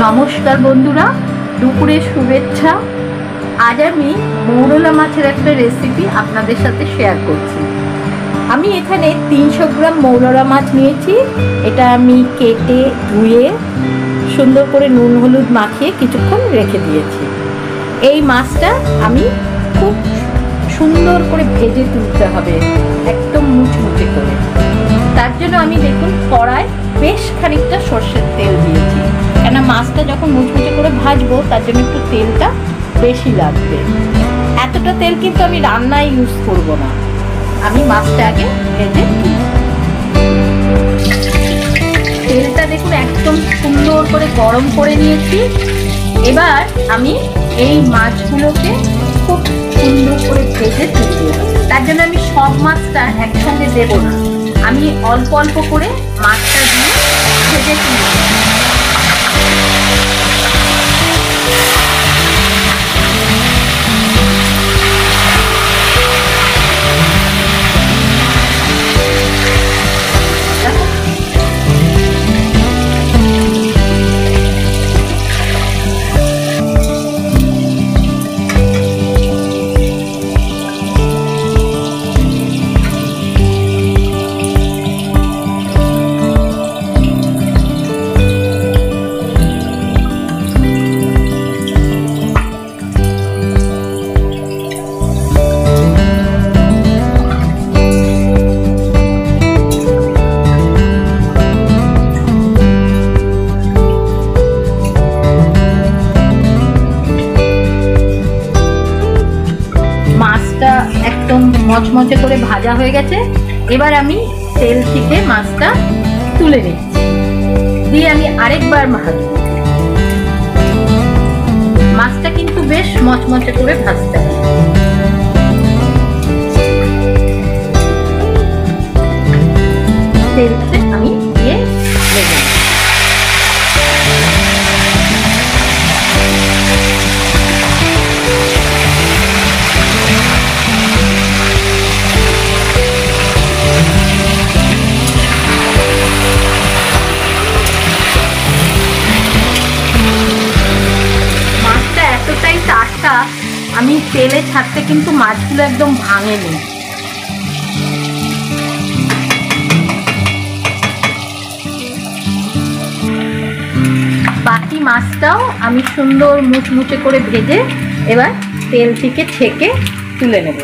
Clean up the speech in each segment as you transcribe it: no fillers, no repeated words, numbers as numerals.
নমস্কার বন্ধুরা, দুপুরের শুভেচ্ছা। আজ আমি মৌরলা মাছের একটা রেসিপি আপনাদের সাথে শেয়ার করছি। আমি এখানে 300 গ্রাম মৌরলা মাছ নিয়েছি। এটা আমি কেটে ধুয়ে সুন্দর করে নুন হলুদ মাখিয়ে কিছুক্ষণ রেখে দিয়েছি। এই মাছটা আমি খুব সুন্দর করে ভেজে তুলতে হবে, একদম মুচমুচে করে। তার জন্য আমি দেখুন কড়ায় বেশ খানিকটা সর্ষের তেল দিয়েছি, কেন মাছটা যখন মুচমুচে করে ভাজবো তার জন্য একটু তেলটা বেশি লাগবে। এতটা তেল কিন্তু আমি রান্নায় ইউজ করব না, আমি মাছটা আগে ভেজে তুলি। তেলটা দেখুন একদম সুন্দর করে গরম করে নিয়েছি। এবার আমি এই মাছগুলোকে খুব সুন্দর করে ভেজে তুলব। তার জন্য আমি সব মাছটা একসঙ্গে দেব না, আমি অল্প অল্প করে মাছটা দিয়ে ভেজে তুলব। একদম মচমচে করে ভাজা হয়ে গেছে। এবার আমি তেল থেকে মাছটা তুলে নিচ্ছি, দিয়ে আমি আরেকবার ভাজবো। মাছটা কিন্তু বেশ মচমচে করে ভাজতে হবে। তেলতে আমি দিয়ে ভেজে নেব। আমি তেলে ছাড়তে কিন্তু মাছগুলো একদম ভাঙেনি। বাকি মাছটাও আমি সুন্দর মুচমুচে করে ভেজে এবার তেল থেকে ছেঁকে তুলে নেব।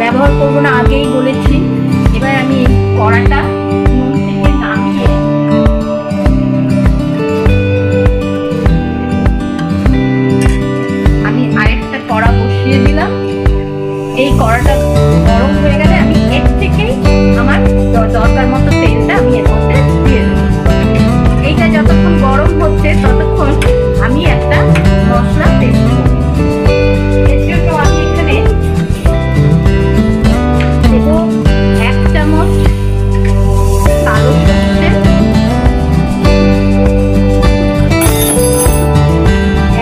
ব্যবহার করবো না, আগেই বলেছি। এবার আমি কড়াটা নুন থেকে নামিয়ে আমি আরেকটা কড়া বসিয়ে দিলাম। এই কড়াটা গরম হয়ে গেলে আমি এর থেকেই আমার দরকার মতো তেলটা আমি এর মধ্যে দিয়ে দেবো। এইটা যতক্ষণ গরম হচ্ছে ততক্ষণ আমি একটা মশলা পেস্ট করব। এর জন্য আমি এখানে দেবো 1 চামচ কালো সরষে,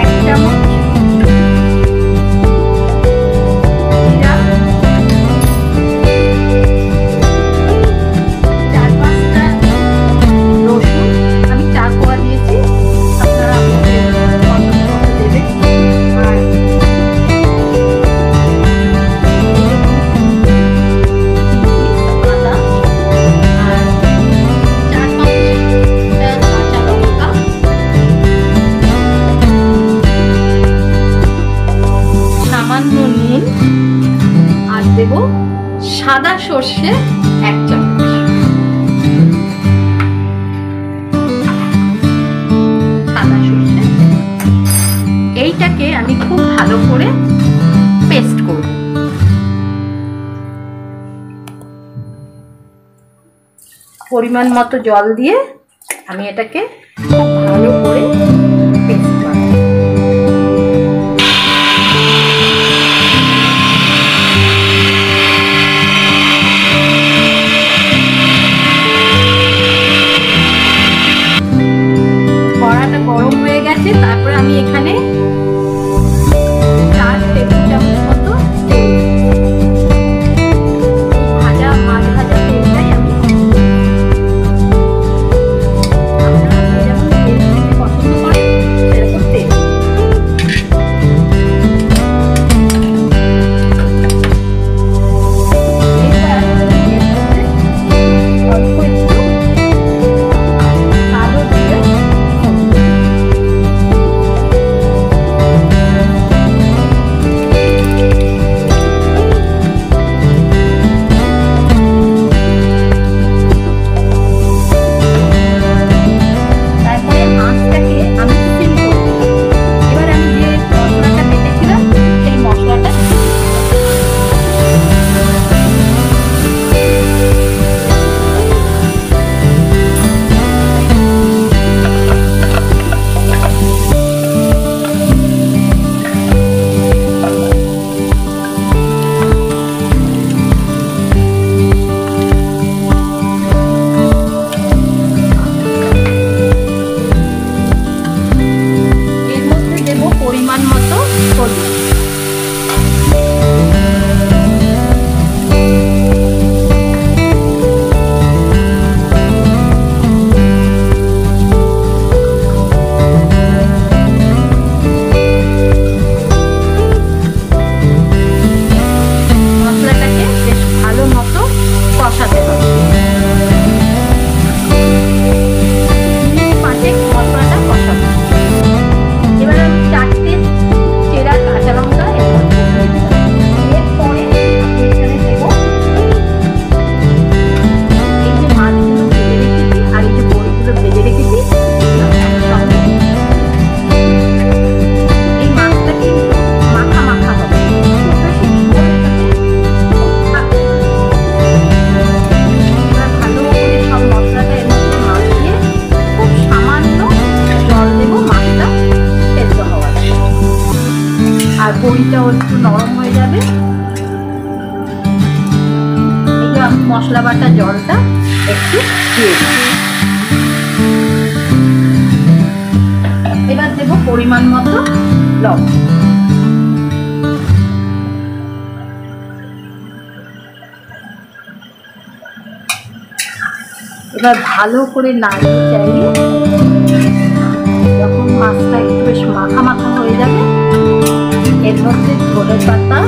1 চামচ সাদা সর্ষে 1 চামচ, সাদা সর্ষে। এইটাকে আমি খুব ভালো করে পেস্ট করব। পরিমাণ মতো জল দিয়ে আমি এটাকে খুব ভালো করে পেস্ট করব। কড়াটা গরম হয়ে গেছে, তারপরে আমি এখানে 4 টেবিল চামচ মতো তেল, ভাজা মাছ ভাজা তেলটাই আমি, আপনারা যেমন তেল খেতে পছন্দ করেন সেরকম তেল। অল্প একটু কালো জিরে, তারপরে আঁচটাকে আমি সিম করব। এবার আমি যে মশলাটা বেটেছিলাম সেই মশলাটা এর মধ্যে দেব পরিমাণ মতো হলুদ। মশলাটাকে বেশ ভালো মতো কষাতে হবে। মিনিট 5 মশলাটা কষাবো। এবার আমি 4টে চেরা কাঁচা লঙ্কা এর মধ্যে দিয়ে দিলাম। এরপরে আমি এখানে দেব এই যে মাছগুলো ভেজে রেখেছি আর এই যে বড়িগুলো ভেজে রেখেছি, এগুলো একসঙ্গে। এই মাছটা কিন্তু মাখা মাখা হবে, খুব বেশি ঝোল এটাতে থাকবে না। এবার ভালো করে সব মশলাটা এর মধ্যে মাখিয়ে খুব সামান্য জল দেব মাছটা সেদ্ধ হওয়ার জন্য। আর বড়িটাও একটু নরম হয়ে যাবে। এই যে আমি মশলা বাটা জলটা একটু দিয়ে দিই। এবার দেব পরিমাণ মতো লবণ। এবার ভালো করে নাড়িয়ে চাড়িয়ে যখন মাছটা একটু বেশ মাখা মাখা হয়ে যাবে, এর মধ্যে ধনে পাতা